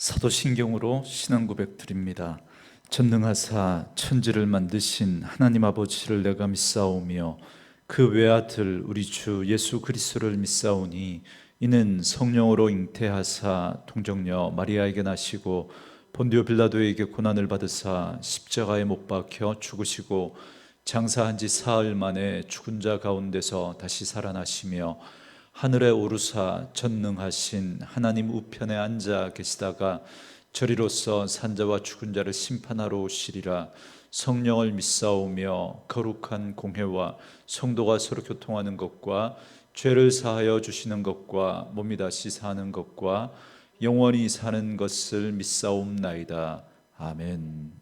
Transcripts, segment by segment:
사도신경으로 신앙 고백 드립니다. 전능하사 천지를 만드신 하나님 아버지를 내가 믿사오며 그 외아들 우리 주 예수 그리스도를 믿사오니 이는 성령으로 잉태하사 동정녀 마리아에게 나시고 본디오 빌라도에게 고난을 받으사 십자가에 못 박혀 죽으시고 장사한 지 사흘 만에 죽은 자 가운데서 다시 살아나시며 하늘에 오르사 전능하신 하나님 우편에 앉아 계시다가 저리로서 산자와 죽은 자를 심판하러 오시리라. 성령을 믿사오며 거룩한 공회와 성도가 서로 교통하는 것과 죄를 사하여 주시는 것과 몸이 다시 사는 것과 영원히 사는 것을 믿사옵나이다. 아멘.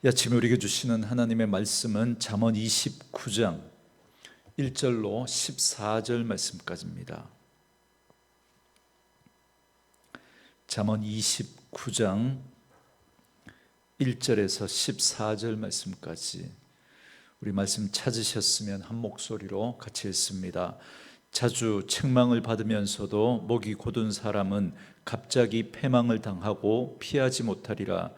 이 아침에 우리에게 주시는 하나님의 말씀은 잠언 29장 1절로 14절 말씀까지입니다. 잠언 29장 1절에서 14절 말씀까지 우리 말씀 찾으셨으면 한 목소리로 같이 읽습니다. 자주 책망을 받으면서도 목이 곧은 사람은 갑자기 패망을 당하고 피하지 못하리라.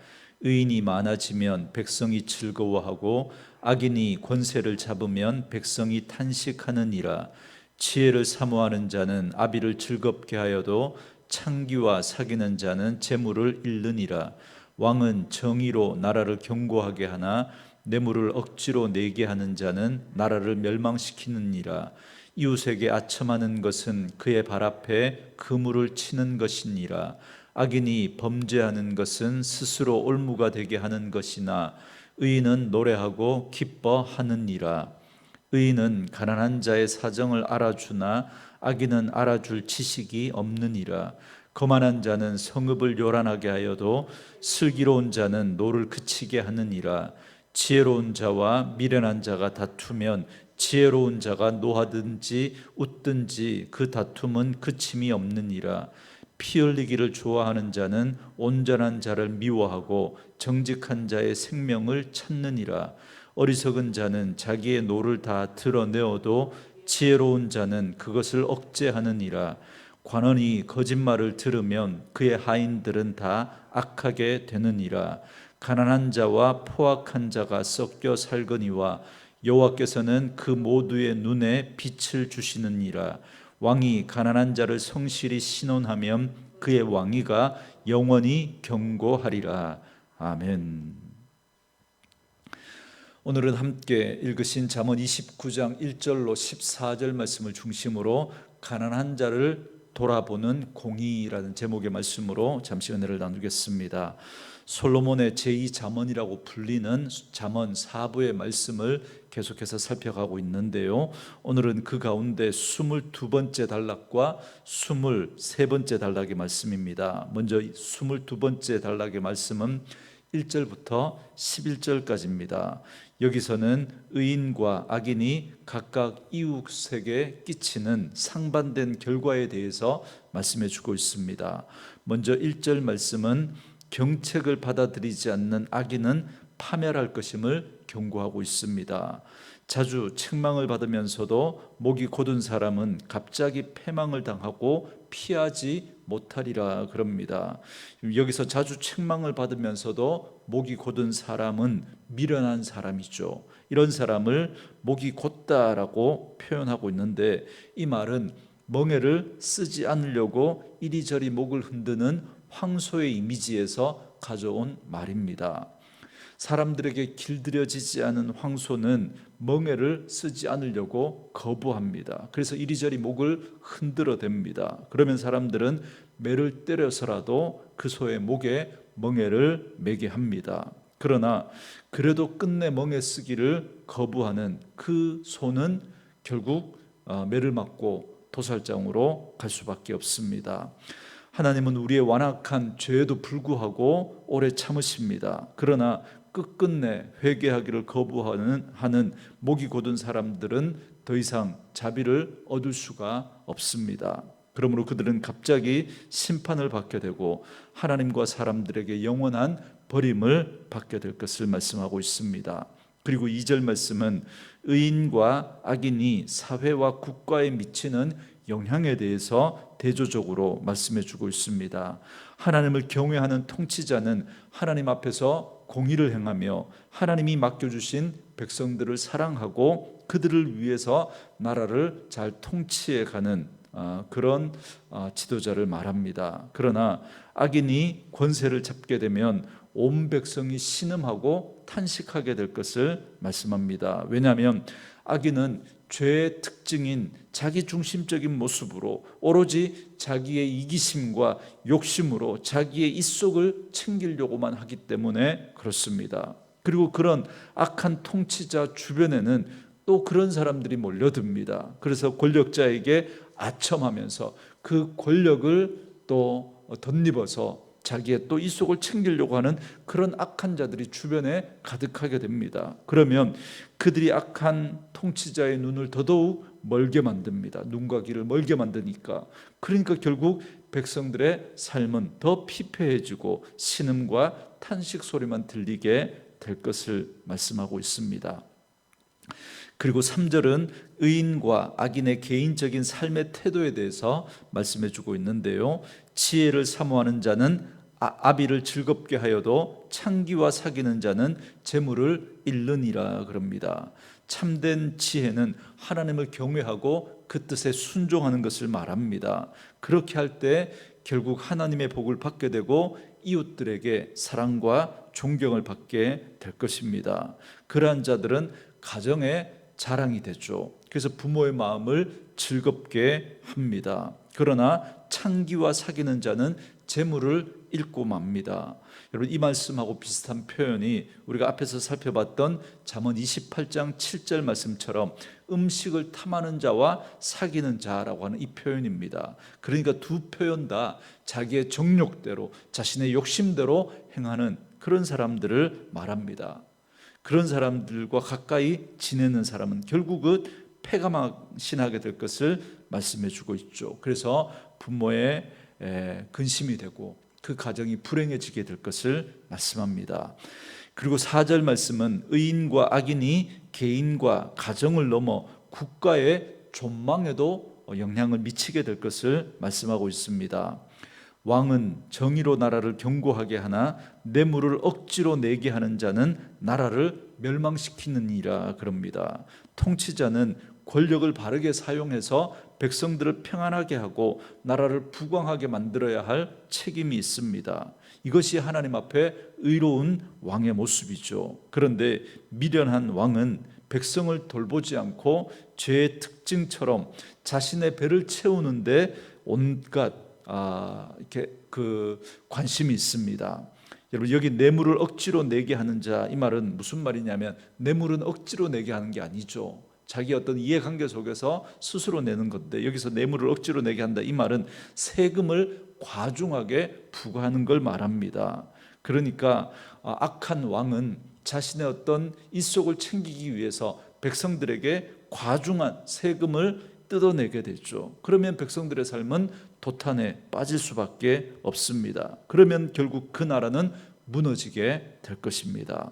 의인이 많아지면 백성이 즐거워하고 악인이 권세를 잡으면 백성이 탄식하느니라. 지혜를 사모하는 자는 아비를 즐겁게 하여도 창기와 사귀는 자는 재물을 잃느니라. 왕은 정의로 나라를 견고하게 하나 뇌물을 억지로 내게 하는 자는 나라를 멸망시키느니라. 이웃에게 아첨하는 것은 그의 발 앞에 그물을 치는 것이니라. 악인이 범죄하는 것은 스스로 올무가 되게 하는 것이나 의인은 노래하고 기뻐하느니라. 의인은 가난한 자의 사정을 알아주나 악인은 알아줄 지식이 없느니라. 거만한 자는 성읍을 요란하게 하여도 슬기로운 자는 노를 그치게 하느니라. 지혜로운 자와 미련한 자가 다투면 지혜로운 자가 노하든지 웃든지 그 다툼은 그침이 없느니라. 피 흘리기를 좋아하는 자는 온전한 자를 미워하고 정직한 자의 생명을 찾느니라. 어리석은 자는 자기의 노를 다 드러내어도 지혜로운 자는 그것을 억제하느니라. 관원이 거짓말을 들으면 그의 하인들은 다 악하게 되느니라. 가난한 자와 포악한 자가 섞여 살거니와 여호와께서는 그 모두의 눈에 빛을 주시느니라. 왕이 가난한 자를 성실히 신원하면 그의 왕위가 영원히 견고하리라. 아멘. 오늘은 함께 읽으신 잠언 29장 1절로 14절 말씀을 중심으로 가난한 자를 돌아보는 공의라는 제목의 말씀으로 잠시 은혜를 나누겠습니다. 솔로몬의 제2잠언이라고 불리는 잠언 4부의 말씀을 계속해서 살펴가고 있는데요, 오늘은 그 가운데 22번째 단락과 23번째 단락의 말씀입니다. 먼저 22번째 단락의 말씀은 1절부터 11절까지입니다. 여기서는 의인과 악인이 각각 이웃에게 끼치는 상반된 결과에 대해서 말씀해 주고 있습니다. 먼저 1절 말씀은 경책을 받아들이지 않는 악인은 파멸할 것임을 경고하고 있습니다. 자주 책망을 받으면서도 목이 곧은 사람은 갑자기 패망을 당하고 피하지 못하리라 그럽니다. 여기서 자주 책망을 받으면서도 목이 곧은 사람은 미련한 사람이죠. 이런 사람을 목이 곧다라고 표현하고 있는데, 이 말은 멍에를 쓰지 않으려고 이리저리 목을 흔드는 황소의 이미지에서 가져온 말입니다. 사람들에게 길들여지지 않은 황소는 멍에를 쓰지 않으려고 거부합니다. 그래서 이리저리 목을 흔들어 댑니다. 그러면 사람들은 매를 때려서라도 그 소의 목에 멍에를 매게 합니다. 그러나 그래도 끝내 멍에 쓰기를 거부하는 그 소는 결국 매를 맞고 도살장으로 갈 수밖에 없습니다. 하나님은 우리의 완악한 죄에도 불구하고 오래 참으십니다. 그러나 끝끝내 회개하기를 거부하는 목이 곧은 사람들은 더 이상 자비를 얻을 수가 없습니다. 그러므로 그들은 갑자기 심판을 받게 되고 하나님과 사람들에게 영원한 버림을 받게 될 것을 말씀하고 있습니다. 그리고 2절 말씀은 의인과 악인이 사회와 국가에 미치는 영향에 대해서 대조적으로 말씀해 주고 있습니다. 하나님을 경외하는 통치자는 하나님 앞에서 공의를 행하며 하나님이 맡겨주신 백성들을 사랑하고 그들을 위해서 나라를 잘 통치해 가는 그런 지도자를 말합니다. 그러나 악인이 권세를 잡게 되면 온 백성이 신음하고 탄식하게 될 것을 말씀합니다. 왜냐하면 악인은 죄의 특징인 자기중심적인 모습으로 오로지 자기의 이기심과 욕심으로 자기의 입속을 챙기려고만 하기 때문에 그렇습니다. 그리고 그런 악한 통치자 주변에는 또 그런 사람들이 몰려듭니다. 그래서 권력자에게 아첨하면서 그 권력을 또 덧입어서 자기의 또 입속을 챙기려고 하는 그런 악한 자들이 주변에 가득하게 됩니다. 그러면 그들이 악한 통치자의 눈을 더더욱 멀게 만듭니다. 눈과 귀를 멀게 만드니까. 그러니까 결국 백성들의 삶은 더 피폐해지고 신음과 탄식 소리만 들리게 될 것을 말씀하고 있습니다. 그리고 3절은 의인과 악인의 개인적인 삶의 태도에 대해서 말씀해 주고 있는데요. 지혜를 사모하는 자는 아비를 즐겁게 하여도 창기와 사귀는 자는 재물을 잃느니라 그럽니다. 참된 지혜는 하나님을 경외하고 그 뜻에 순종하는 것을 말합니다. 그렇게 할 때 결국 하나님의 복을 받게 되고 이웃들에게 사랑과 존경을 받게 될 것입니다. 그러한 자들은 가정의 자랑이 되죠. 그래서 부모의 마음을 즐겁게 합니다. 그러나 창기와 사귀는 자는 재물을 잃고 맙니다. 여러분, 이 말씀하고 비슷한 표현이 우리가 앞에서 살펴봤던 잠언 28장 7절 말씀처럼 음식을 탐하는 자와 사귀는 자라고 하는 이 표현입니다. 그러니까 두 표현 다 자기의 정욕대로 자신의 욕심대로 행하는 그런 사람들을 말합니다. 그런 사람들과 가까이 지내는 사람은 결국은 패가망신하게 될 것을 말씀해 주고 있죠. 그래서 부모의 근심이 되고 그 가정이 불행해지게 될 것을 말씀합니다. 그리고 4절 말씀은 의인과 악인이 개인과 가정을 넘어 국가의 존망에도 영향을 미치게 될 것을 말씀하고 있습니다. 왕은 정의로 나라를 견고하게 하나 뇌물을 억지로 내게 하는 자는 나라를 멸망시키느니라 그럽니다. 통치자는 권력을 바르게 사용해서 백성들을 평안하게 하고 나라를 부강하게 만들어야 할 책임이 있습니다. 이것이 하나님 앞에 의로운 왕의 모습이죠. 그런데 미련한 왕은 백성을 돌보지 않고 죄의 특징처럼 자신의 배를 채우는데 온갖 이렇게 그 관심이 있습니다. 여러분, 여기 뇌물을 억지로 내게 하는 자, 이 말은 무슨 말이냐면 뇌물은 억지로 내게 하는 게 아니죠. 자기 어떤 이해관계 속에서 스스로 내는 건데 여기서 뇌물을 억지로 내게 한다, 이 말은 세금을 과중하게 부과하는 걸 말합니다. 그러니까 악한 왕은 자신의 어떤 입속을 챙기기 위해서 백성들에게 과중한 세금을 뜯어내게 되죠. 그러면 백성들의 삶은 도탄에 빠질 수밖에 없습니다. 그러면 결국 그 나라는 무너지게 될 것입니다.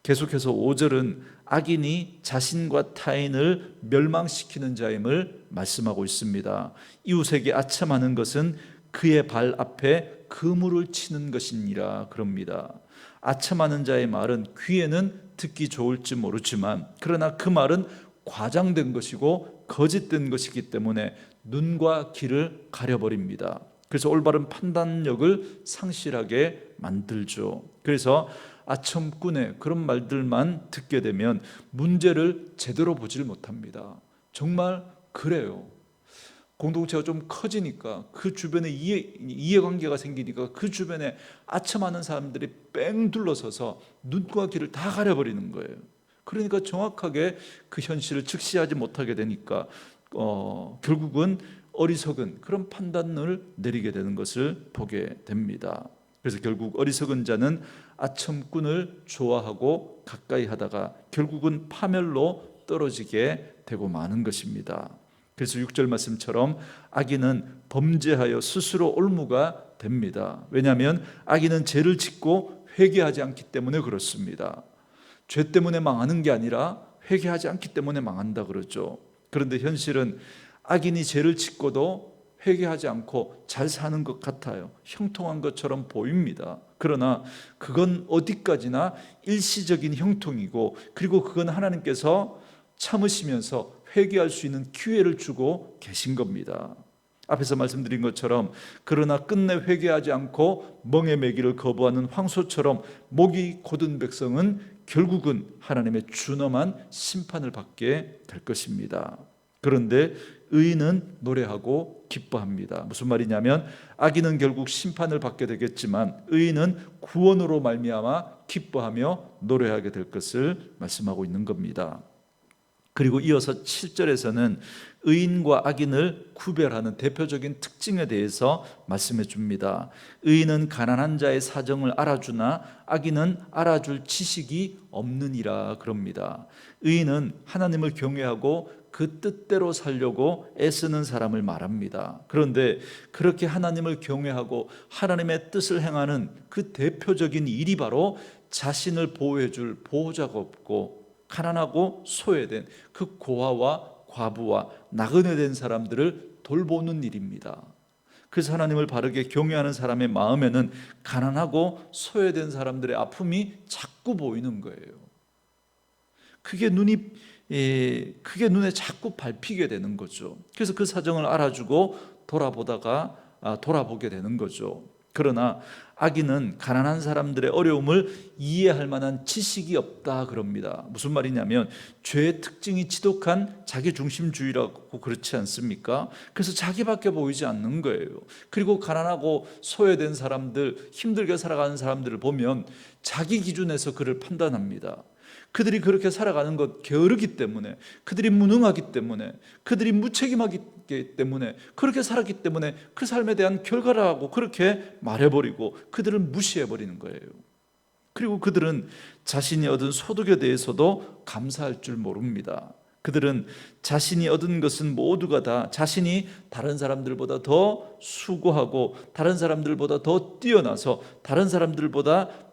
계속해서 5절은 악인이 자신과 타인을 멸망시키는 자임을 말씀하고 있습니다. 이웃에게 아첨하는 것은 그의 발 앞에 그물을 치는 것이니라 그럽니다. 아첨하는 자의 말은 귀에는 듣기 좋을지 모르지만 그러나 그 말은 과장된 것이고 거짓된 것이기 때문에 눈과 귀를 가려버립니다. 그래서 올바른 판단력을 상실하게 만들죠. 그래서 아첨꾼의 그런 말들만 듣게 되면 문제를 제대로 보질 못합니다. 정말 그래요. 공동체가 좀 커지니까 그 주변에 이해관계가 생기니까 그 주변에 아첨하는 사람들이 뺑 둘러서서 눈과 귀를 다 가려버리는 거예요. 그러니까 정확하게 그 현실을 직시하지 못하게 되니까 결국은 어리석은 그런 판단을 내리게 되는 것을 보게 됩니다. 그래서 결국 어리석은 자는 아첨꾼을 좋아하고 가까이 하다가 결국은 파멸로 떨어지게 되고 마는 것입니다. 그래서 6절 말씀처럼 악인은 범죄하여 스스로 올무가 됩니다. 왜냐하면 악인은 죄를 짓고 회개하지 않기 때문에 그렇습니다. 죄 때문에 망하는 게 아니라 회개하지 않기 때문에 망한다 그러죠. 그런데 현실은 악인이 죄를 짓고도 회개하지 않고 잘 사는 것 같아요. 형통한 것처럼 보입니다. 그러나 그건 어디까지나 일시적인 형통이고, 그리고 그건 하나님께서 참으시면서 회개할 수 있는 기회를 주고 계신 겁니다. 앞에서 말씀드린 것처럼, 그러나 끝내 회개하지 않고 멍에 매기를 거부하는 황소처럼 목이 곧은 백성은 결국은 하나님의 준엄한 심판을 받게 될 것입니다. 그런데 의인은 노래하고 기뻐합니다. 무슨 말이냐면, 악인은 결국 심판을 받게 되겠지만 의인은 구원으로 말미암아 기뻐하며 노래하게 될 것을 말씀하고 있는 겁니다. 그리고 이어서 7절에서는 의인과 악인을 구별하는 대표적인 특징에 대해서 말씀해 줍니다. 의인은 가난한 자의 사정을 알아주나 악인은 알아줄 지식이 없느니라 그럽니다. 의인은 하나님을 경외하고 그 뜻대로 살려고 애쓰는 사람을 말합니다. 그런데 그렇게 하나님을 경외하고 하나님의 뜻을 행하는 그 대표적인 일이 바로 자신을 보호해 줄 보호자가 없고 가난하고 소외된 그 고아와 과부와 나그네 된 사람들을 돌보는 일입니다. 그래서 하나님을 바르게 경외하는 사람의 마음에는 가난하고 소외된 사람들의 아픔이 자꾸 보이는 거예요. 그게 눈에 자꾸 밟히게 되는 거죠. 그래서 그 사정을 알아주고 돌아보게 되는 거죠. 그러나 악인은 가난한 사람들의 어려움을 이해할 만한 지식이 없다 그럽니다. 무슨 말이냐면, 죄의 특징이 지독한 자기중심주의라고 그렇지 않습니까? 그래서 자기밖에 보이지 않는 거예요. 그리고 가난하고 소외된 사람들, 힘들게 살아가는 사람들을 보면 자기 기준에서 그를 판단합니다. 그들이 그렇게 살아가는 것 게으르기 때문에, 그들이 무능하기 때문에, 그들이 무책임하기 때문에, 그렇게 살았기 때문에 그 삶에 대한 결과라고 그렇게 말해버리고 그들을 무시해버리는 거예요. 그리고 그들은 자신이 얻은 소득에 대해서도 감사할 줄 모릅니다. 그들은 자신이 얻은 것은 모두가 다 자신이 다른 사람들보다 더 수고하고 다른 사람들보다 더 뛰어나서 다른 사람들보다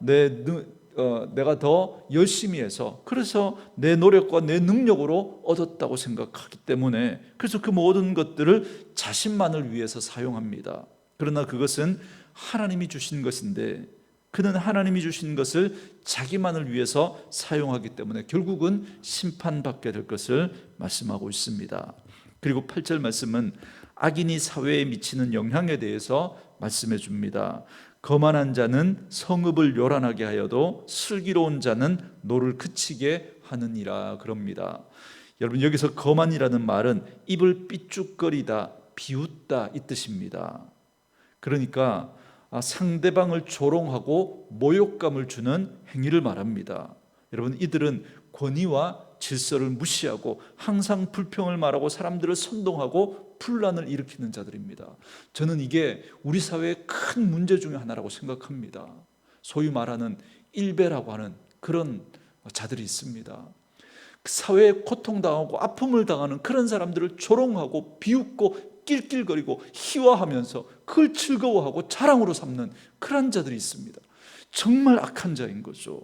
내가 더 열심히 해서, 그래서 내 노력과 내 능력으로 얻었다고 생각하기 때문에, 그래서 그 모든 것들을 자신만을 위해서 사용합니다. 그러나 그것은 하나님이 주신 것인데, 그는 하나님이 주신 것을 자기만을 위해서 사용하기 때문에 결국은 심판받게 될 것을 말씀하고 있습니다. 그리고 8절 말씀은 악인이 사회에 미치는 영향에 대해서 말씀해 줍니다. 거만한 자는 성읍을 요란하게 하여도 슬기로운 자는 노를 그치게 하느니라 그럽니다. 여러분, 여기서 거만이라는 말은 입을 삐죽거리다, 비웃다 이 뜻입니다. 그러니까 상대방을 조롱하고 모욕감을 주는 행위를 말합니다. 여러분, 이들은 권위와 질서를 무시하고 항상 불평을 말하고 사람들을 선동하고 분란을 일으키는 자들입니다. 저는 이게 우리 사회의 큰 문제 중에 하나라고 생각합니다. 소위 말하는 일배라고 하는 그런 자들이 있습니다. 사회에 고통당하고 아픔을 당하는 그런 사람들을 조롱하고 비웃고 낄낄거리고 희화하면서 그걸 즐거워하고 자랑으로 삼는 그런 자들이 있습니다. 정말 악한 자인 거죠.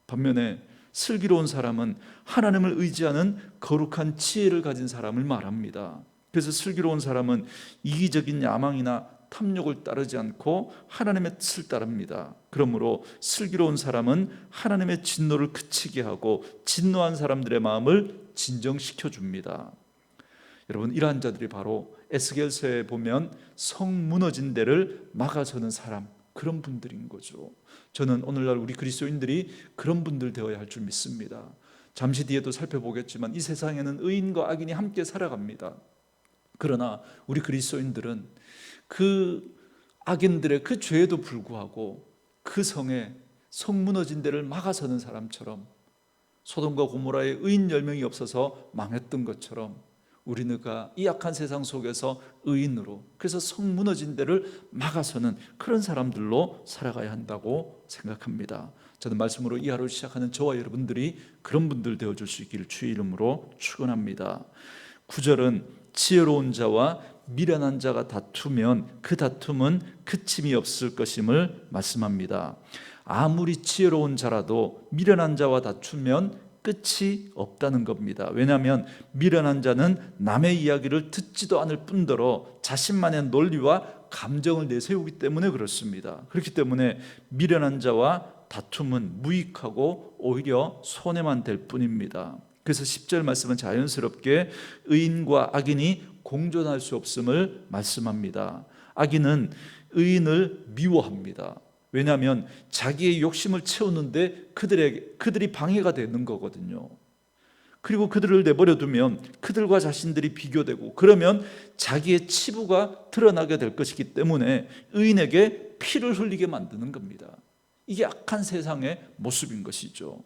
반면에 슬기로운 사람은 하나님을 의지하는 거룩한 지혜를 가진 사람을 말합니다. 그래서 슬기로운 사람은 이기적인 야망이나 탐욕을 따르지 않고 하나님의 뜻을 따릅니다. 그러므로 슬기로운 사람은 하나님의 진노를 그치게 하고 진노한 사람들의 마음을 진정시켜 줍니다. 여러분, 이러한 자들이 바로 에스겔서에 보면 성 무너진 데를 막아서는 사람, 그런 분들인 거죠. 저는 오늘날 우리 그리스도인들이 그런 분들 되어야 할 줄 믿습니다. 잠시 뒤에도 살펴보겠지만 이 세상에는 의인과 악인이 함께 살아갑니다. 그러나 우리 그리스도인들은 그 악인들의 그 죄에도 불구하고 그 성에 성 무너진 데를 막아서는 사람처럼, 소돔과 고모라에 의인 10명이 없어서 망했던 것처럼 우리가 이 악한 세상 속에서 의인으로, 그래서 성 무너진 데를 막아서는 그런 사람들로 살아가야 한다고 생각합니다. 저는 말씀으로 이 하루를 시작하는 저와 여러분들이 그런 분들 되어줄 수 있기를 주의 이름으로 축원합니다. 9절은 지혜로운 자와 미련한 자가 다투면 그 다툼은 그침이 없을 것임을 말씀합니다. 아무리 지혜로운 자라도 미련한 자와 다투면 끝이 없다는 겁니다. 왜냐하면 미련한 자는 남의 이야기를 듣지도 않을 뿐더러 자신만의 논리와 감정을 내세우기 때문에 그렇습니다. 그렇기 때문에 미련한 자와 다툼은 무익하고 오히려 손해만 될 뿐입니다. 그래서 10절 말씀은 자연스럽게 의인과 악인이 공존할 수 없음을 말씀합니다. 악인은 의인을 미워합니다. 왜냐하면 자기의 욕심을 채우는데 그들이 방해가 되는 거거든요. 그리고 그들을 내버려 두면 그들과 자신들이 비교되고, 그러면 자기의 치부가 드러나게 될 것이기 때문에 의인에게 피를 흘리게 만드는 겁니다. 이게 악한 세상의 모습인 것이죠.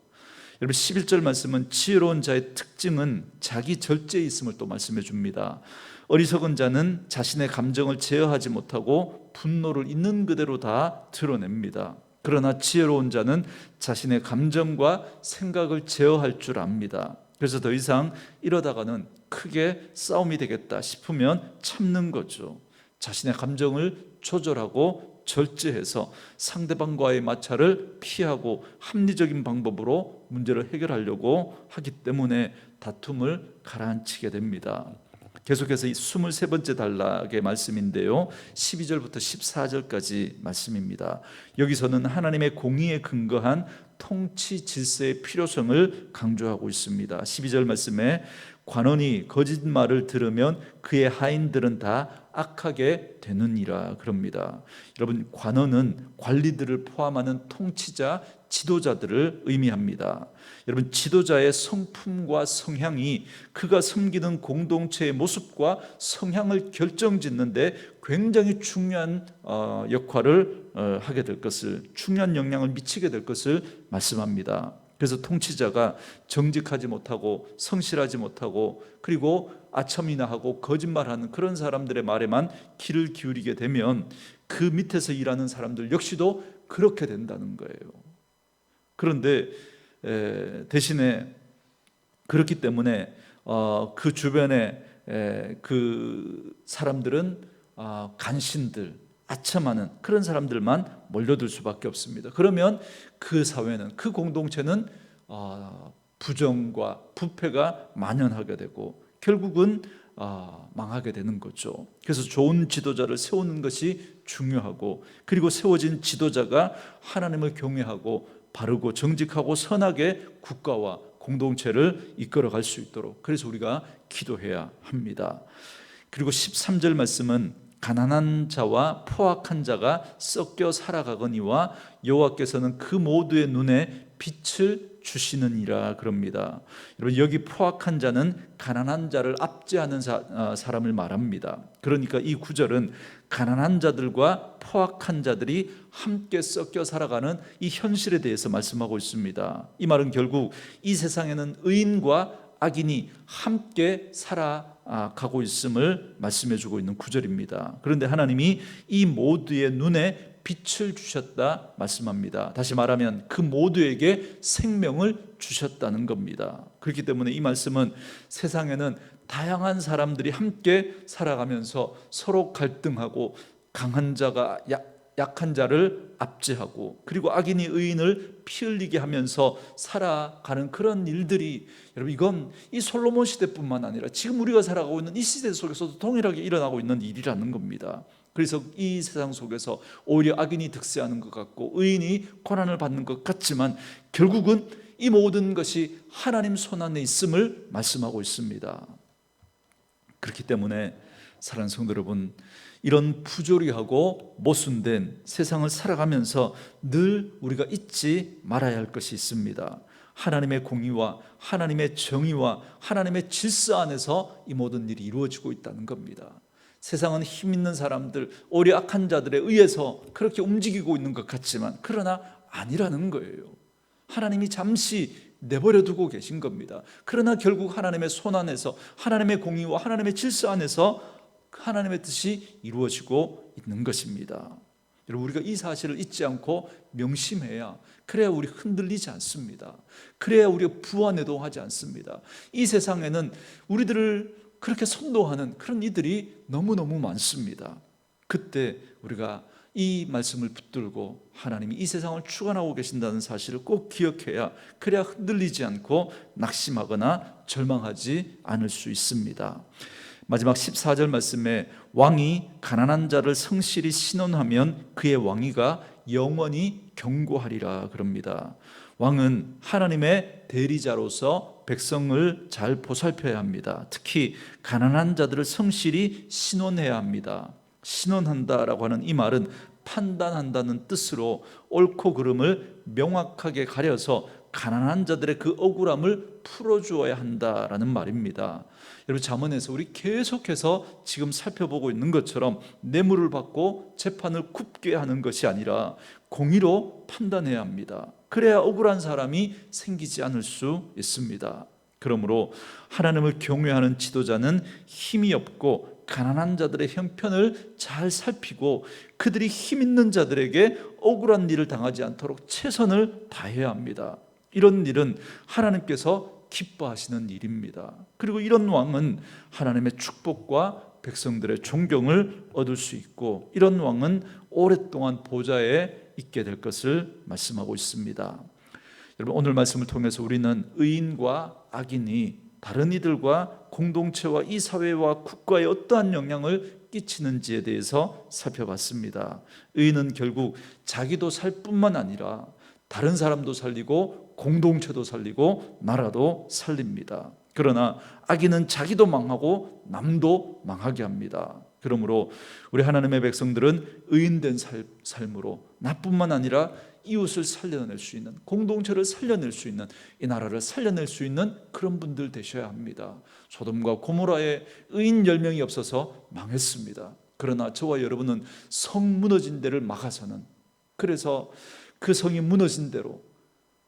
여러분, 11절 말씀은 지혜로운 자의 특징은 자기 절제에 있음을 또 말씀해 줍니다. 어리석은 자는 자신의 감정을 제어하지 못하고 분노를 있는 그대로 다 드러냅니다. 그러나 지혜로운 자는 자신의 감정과 생각을 제어할 줄 압니다. 그래서 더 이상 이러다가는 크게 싸움이 되겠다 싶으면 참는 거죠. 자신의 감정을 조절하고 절제해서 상대방과의 마찰을 피하고 합리적인 방법으로 문제를 해결하려고 하기 때문에 다툼을 가라앉히게 됩니다. 계속해서 이 23번째 단락의 말씀인데요, 12절부터 14절까지 말씀입니다. 여기서는 하나님의 공의에 근거한 통치 질서의 필요성을 강조하고 있습니다. 12절 말씀에 관원이 거짓말을 들으면 그의 하인들은 다 악하게 되느니라 그럽니다. 여러분, 관원은 관리들을 포함하는 통치자, 지도자들을 의미합니다. 여러분, 지도자의 성품과 성향이 그가 섬기는 공동체의 모습과 성향을 결정짓는데 굉장히 중요한 역할을 하게 될 것을, 중요한 영향을 미치게 될 것을 말씀합니다. 그래서 통치자가 정직하지 못하고 성실하지 못하고 그리고 아첨이나 하고 거짓말하는 그런 사람들의 말에만 귀를 기울이게 되면 그 밑에서 일하는 사람들 역시도 그렇게 된다는 거예요. 그런데 대신에 그렇기 때문에 그 주변에 그 사람들은 간신들, 아첨하는 그런 사람들만 몰려들 수밖에 없습니다. 그러면 그 사회는, 그 공동체는 부정과 부패가 만연하게 되고 결국은 망하게 되는 거죠. 그래서 좋은 지도자를 세우는 것이 중요하고, 그리고 세워진 지도자가 하나님을 경외하고 바르고 정직하고 선하게 국가와 공동체를 이끌어갈 수 있도록, 그래서 우리가 기도해야 합니다. 그리고 13절 말씀은 가난한 자와 포악한 자가 섞여 살아가거니와 여호와께서는 그 모두의 눈에 빛을 주시느니라 그럽니다. 여러분, 여기 포악한 자는 가난한 자를 압제하는 사람을 말합니다. 그러니까 이 구절은 가난한 자들과 포악한 자들이 함께 섞여 살아가는 이 현실에 대해서 말씀하고 있습니다. 이 말은 결국 이 세상에는 의인과 악인이 함께 살아가고 있음을 말씀해주고 있는 구절입니다. 그런데 하나님이 이 모두의 눈에 빛을 주셨다 말씀합니다. 다시 말하면 그 모두에게 생명을 주셨다는 겁니다. 그렇기 때문에 이 말씀은 세상에는 다양한 사람들이 함께 살아가면서 서로 갈등하고 강한 자가 약한 자를 압제하고 그리고 악인이 의인을 피 흘리게 하면서 살아가는 그런 일들이, 여러분, 이건 이 솔로몬 시대뿐만 아니라 지금 우리가 살아가고 있는 이 시대 속에서도 동일하게 일어나고 있는 일이라는 겁니다. 그래서 이 세상 속에서 오히려 악인이 득세하는 것 같고 의인이 고난을 받는 것 같지만 결국은 이 모든 것이 하나님 손안에 있음을 말씀하고 있습니다. 그렇기 때문에 사랑하는 성도 여러분, 이런 부조리하고 모순된 세상을 살아가면서 늘 우리가 잊지 말아야 할 것이 있습니다. 하나님의 공의와 하나님의 정의와 하나님의 질서 안에서 이 모든 일이 이루어지고 있다는 겁니다. 세상은 힘 있는 사람들, 오히려 악한 자들에 의해서 그렇게 움직이고 있는 것 같지만 그러나 아니라는 거예요. 하나님이 잠시 내버려 두고 계신 겁니다. 그러나 결국 하나님의 손 안에서, 하나님의 공의와 하나님의 질서 안에서 하나님의 뜻이 이루어지고 있는 것입니다. 여러분, 우리가 이 사실을 잊지 않고 명심해야, 그래야 우리 흔들리지 않습니다. 그래야 우리가 부안해동하지 않습니다. 이 세상에는 우리들을 그렇게 선도하는 그런 이들이 너무너무 많습니다. 그때 우리가 이 말씀을 붙들고 하나님이 이 세상을 주관하고 계신다는 사실을 꼭 기억해야, 그래야 흔들리지 않고 낙심하거나 절망하지 않을 수 있습니다. 마지막 14절 말씀에 왕이 가난한 자를 성실히 신원하면 그의 왕위가 영원히 견고하리라 그럽니다. 왕은 하나님의 대리자로서 백성을 잘 보살펴야 합니다. 특히 가난한 자들을 성실히 신원해야 합니다. 신원한다라고 하는 이 말은 판단한다는 뜻으로 옳고 그름을 명확하게 가려서 가난한 자들의 그 억울함을 풀어주어야 한다라는 말입니다. 여러분, 잠언에서 우리 계속해서 지금 살펴보고 있는 것처럼 뇌물을 받고 재판을 굽게 하는 것이 아니라 공의로 판단해야 합니다. 그래야 억울한 사람이 생기지 않을 수 있습니다. 그러므로 하나님을 경외하는 지도자는 힘이 없고 가난한 자들의 형편을 잘 살피고 그들이 힘 있는 자들에게 억울한 일을 당하지 않도록 최선을 다해야 합니다. 이런 일은 하나님께서 기뻐하시는 일입니다. 그리고 이런 왕은 하나님의 축복과 백성들의 존경을 얻을 수 있고, 이런 왕은 오랫동안 보좌에 있게 될 것을 말씀하고 있습니다. 여러분, 오늘 말씀을 통해서 우리는 의인과 악인이 다른 이들과 공동체와 이 사회와 국가에 어떠한 영향을 끼치는지에 대해서 살펴봤습니다. 의인은 결국 자기도 살 뿐만 아니라 다른 사람도 살리고 공동체도 살리고 나라도 살립니다. 그러나 악인은 자기도 망하고 남도 망하게 합니다. 그러므로 우리 하나님의 백성들은 의인된 삶으로 나뿐만 아니라 이웃을 살려낼 수 있는, 공동체를 살려낼 수 있는, 이 나라를 살려낼 수 있는 그런 분들 되셔야 합니다. 소돔과 고모라에 의인 10명이 없어서 망했습니다. 그러나 저와 여러분은 성 무너진 데를 막아서는, 그래서 그 성이 무너진 대로,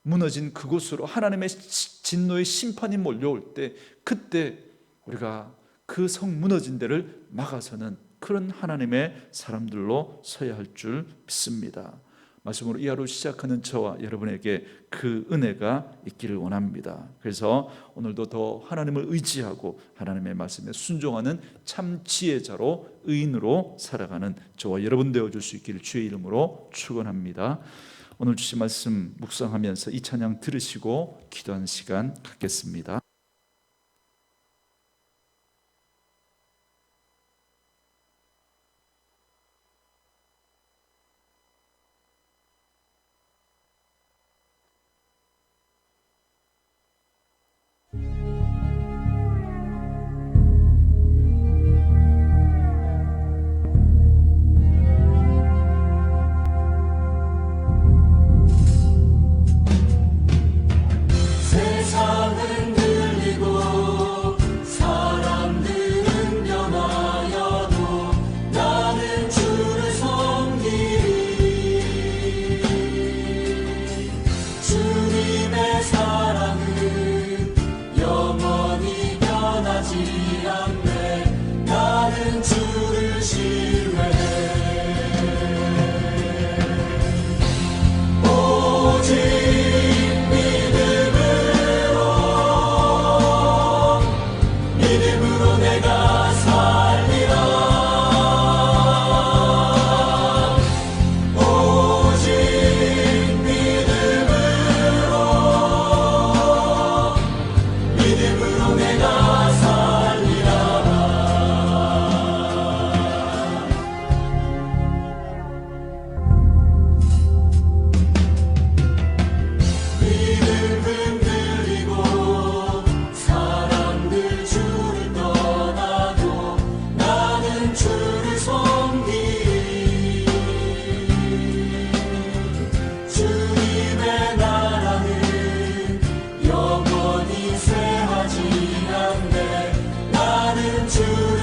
무너진 그곳으로 하나님의 진노의 심판이 몰려올 때, 그때 우리가 그 성 무너진 데를 막아서는 그런 하나님의 사람들로 서야 할 줄 믿습니다. 말씀으로 이 하루 시작하는 저와 여러분에게 그 은혜가 있기를 원합니다. 그래서 오늘도 더 하나님을 의지하고 하나님의 말씀에 순종하는 참 지혜자로, 의인으로 살아가는 저와 여러분 되어줄 수 있기를 주의 이름으로 축원합니다. 오늘 주신 말씀 묵상하면서 이 찬양 들으시고 기도하는 시간 갖겠습니다. 영원히 쇠하지 않네. 나는 주